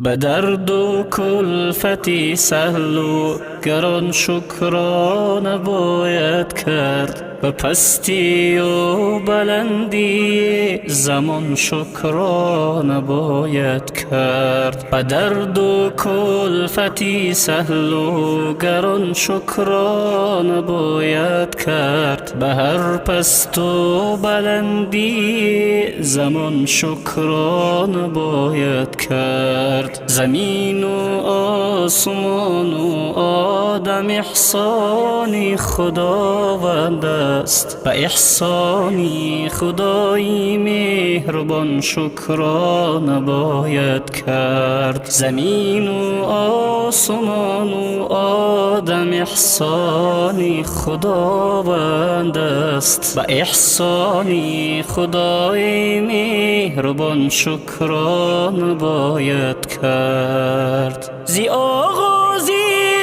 به درد و کلفتی سهل و گران شکرانه باید کرد، به پستی و بلندی زمان شکرانه باید کرد. به درد و کلفتی سهل و گران شکرانه باید کرد، به هر پست و بلندی زمان شکرانه باید کرد. زمین و آسمان و آدم احسانی خداوند است، به احسانی خدایی مهربان شکرانه باید کرد. زمین و آسمان و آدم احسانی خداوند است، به احسانی خدای مهربان شکرانه باید کرد. زی آغازی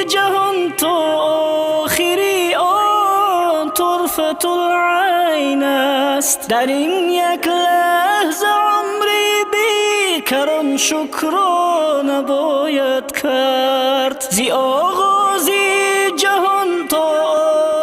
جهان تا آخری آن طرفت العین است، در این یک لحظه عمری بیکران شکرانه باید کرد. زی آغازی جهان تا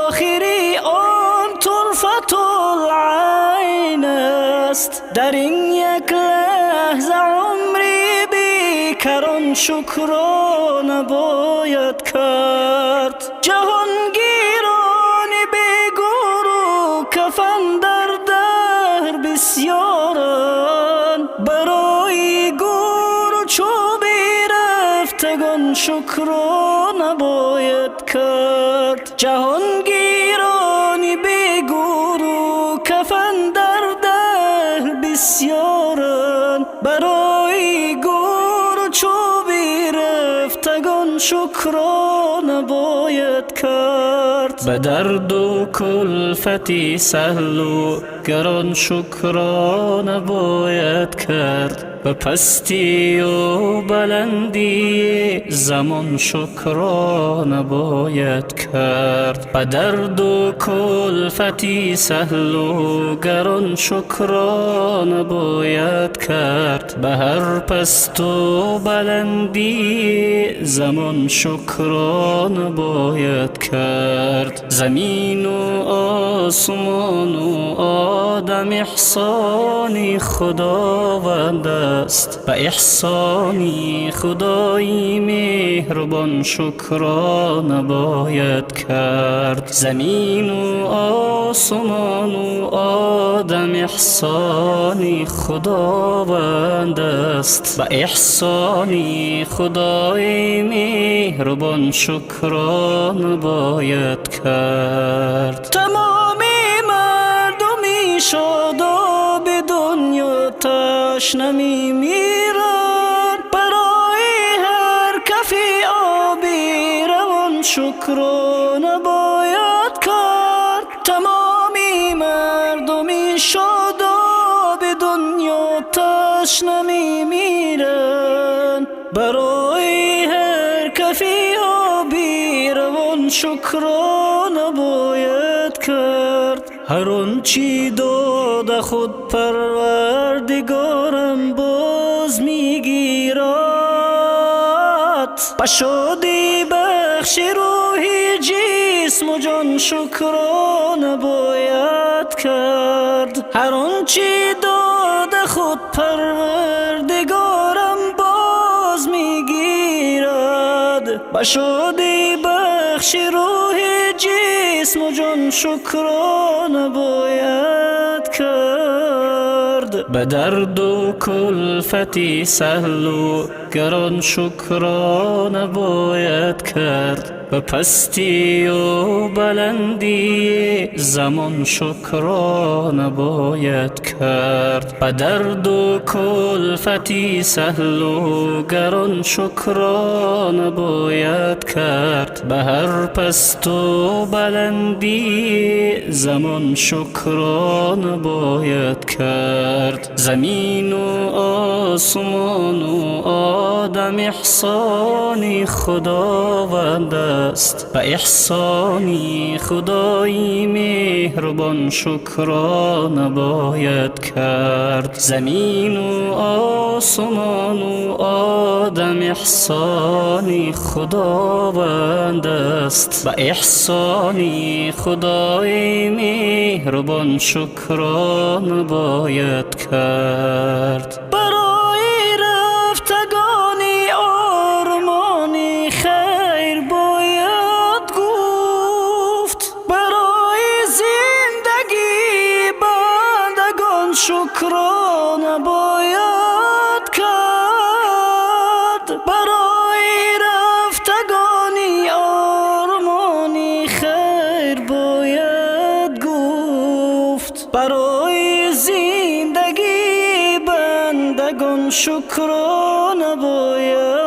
آخری آن طرفت العین است، در این یک لحظه عمری بیکران شکرانه باید کرد. جهانگیرانی بیگور و کفن در دهر بسیارند، برای گور و چوبی رفتگان شکرانه باید کرد. جهانگیرانی بیگور و کفن در دهر بسیارند، برای گور و چوبی رفتگان شکرانه باید کرد. به درد و کلفتی سهل و گران شکرانه باید کرد، به پستی و بلندی زمان شکرانه باید کرد. به درد و کلفتی سهل و گران شکرانه باید کرد، به هر پست و بلندی زمان شکرانه باید کرد. زمین و آسمان و آدم احسانی خداوند است، به احسانی خدایی مهربان شکرانه باید کرد. زمین و آسمان و آدم احسانی خداوند است، به احسانی خدای مهربان شکرانه باید کرد. تمامی مردمی شاداب دنیا تشنه میمیرند، برای هر کفی آبی روان شکرانه باید کرد. تمامی مردمی شاداب دنیا تشنه میمیرند، برای هر کفی آبی روان شکرانه باید کرد. هر آنچی داد خود پروردگارم باز میگیرد، به شادی بخش روحی جسم و جان شکرانه باید کرد. هر آنچی داد خود پروردگارم باز میگیرد، به شادی بخش روحی جسم و جان شکرانه باید کرد. به درد و کلفتی سهل و گران شکرانه باید کرد، به پستی و بلندی زمان شکرانه باید کرد. به درد و کلفتی سهل و گران شکرانه باید کرد، به هر پست و بلندی زمان شکرانه باید کرد. زمین و آسمان و آدم احسانی خداوند است. به احسانی خدای مهربان شکرانه باید کرد. زمین و آسمان و آدم احسانی خداوند است. به احسانی خدای مهربان شکرانه باید کرد. برای رفتگانی آرمانی خیر باید گفت. برای زندگی بندگان شکرانه باید کرد. برای رفتگانی آرمانی خیر باید گفت. برای زندگی بندگان شکرانه باید